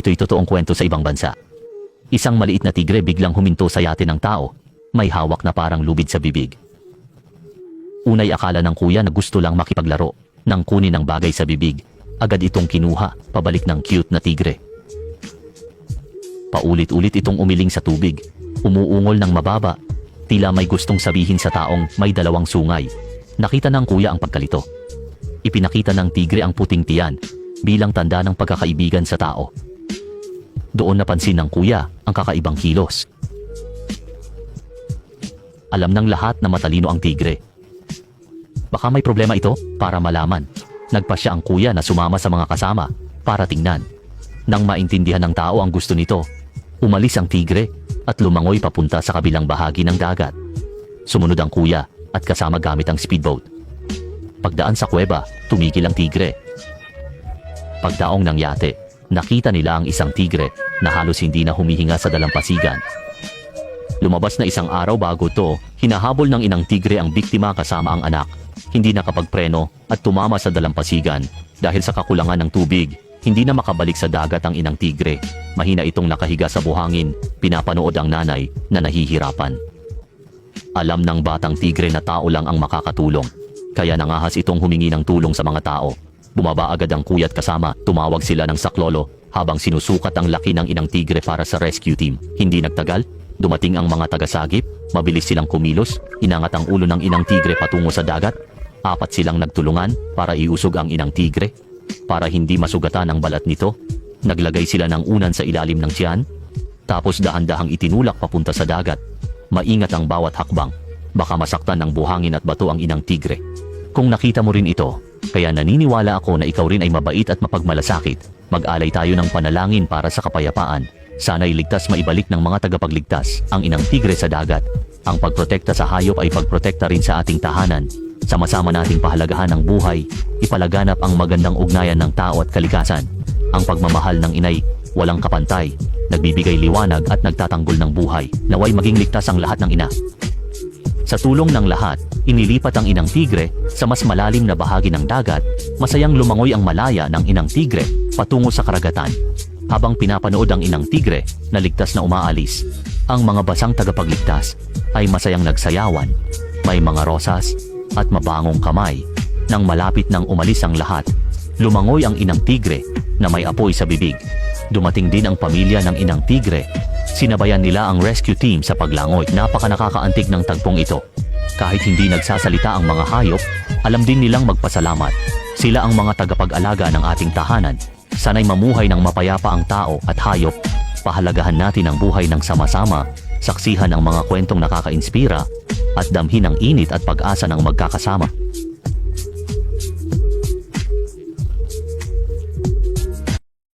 Ito'y totoong kwento sa ibang bansa. Isang maliit na tigre biglang huminto sa yate ng tao, may hawak na parang lubid sa bibig. Unay akala ng kuya na gusto lang makipaglaro, nang kunin ang bagay sa bibig, agad itong kinuha, pabalik ng cute na tigre. Paulit-ulit itong umiling sa tubig, umuungol ng mababa, tila may gustong sabihin sa taong may dalawang sungay. Nakita ng kuya ang pagkalito. Ipinakita ng tigre ang puting tiyan, bilang tanda ng pagkakaibigan sa tao. Doon napansin ng kuya ang kakaibang kilos. Alam ng lahat na matalino ang tigre. Baka may problema ito para malaman. Nagpasya ang kuya na sumama sa mga kasama para tingnan. Nang maintindihan ng tao ang gusto nito, umalis ang tigre at lumangoy papunta sa kabilang bahagi ng dagat. Sumunod ang kuya at kasama gamit ang speedboat. Pagdaan sa kuweba, tumigil ang tigre. Pagdaong ng yate, nakita nila ang isang tigre na halos hindi na humihinga sa dalampasigan. Lumabas na isang araw bago to, hinahabol ng inang tigre ang biktima kasama ang anak. Hindi nakapagpreno at tumama sa dalampasigan dahil sa kakulangan ng tubig. Hindi na makabalik sa dagat ang inang tigre. Mahina itong nakahiga sa buhangin, pinapanood ang nanay na nahihirapan. Alam ng batang tigre na tao lang ang makakatulong, kaya nangahas itong humingi ng tulong sa mga tao. Bumaba agad ang kuya at kasama, tumawag sila ng saklolo habang sinusukat ang laki ng inang tigre para sa rescue team. Hindi nagtagal, dumating ang mga tagasagip, mabilis silang kumilos, inangat ang ulo ng inang tigre patungo sa dagat. 4 silang nagtulungan para iusog ang inang tigre. Para hindi masugatan ang balat nito, naglagay sila ng unan sa ilalim ng tiyan, tapos dahan-dahang itinulak papunta sa dagat. Maingat ang bawat hakbang, baka masaktan ng buhangin at bato ang inang tigre. Kung nakita mo rin ito, kaya naniniwala ako na ikaw rin ay mabait at mapagmalasakit. Mag-alay tayo ng panalangin para sa kapayapaan. Sana'y ligtas maibalik ng mga tagapagligtas ang inang tigre sa dagat. Ang pagprotekta sa hayop ay pagprotekta rin sa ating tahanan. Sama-sama nating pahalagahan ang buhay, ipalaganap ang magandang ugnayan ng tao at kalikasan. Ang pagmamahal ng inay, walang kapantay, nagbibigay liwanag at nagtatanggol ng buhay. Naway maging ligtas ang lahat ng ina. Sa tulong ng lahat, inilipat ang inang tigre sa mas malalim na bahagi ng dagat. Masayang lumangoy ang malaya ng inang tigre patungo sa karagatan. Habang pinapanood ang inang tigre na ligtas na umaalis, ang mga basang tagapagligtas ay masayang nagsayawan. May mga rosas at mabangong kamay. Nang malapit nang umalis ang lahat, lumangoy ang inang tigre na may apoy sa bibig. Dumating din ang pamilya ng inang tigre. Sinabayan nila ang rescue team sa paglangoy. Napaka nakakaantig ng tagpong ito. Kahit hindi nagsasalita ang mga hayop, alam din nilang magpasalamat. Sila ang mga tagapag-alaga ng ating tahanan. Sana'y mamuhay ng mapayapa ang tao at hayop. Pahalagahan natin ang buhay ng sama-sama, saksihan ang mga kwentong nakaka-inspira, at damhin ang init at pag-asa ng magkakasama.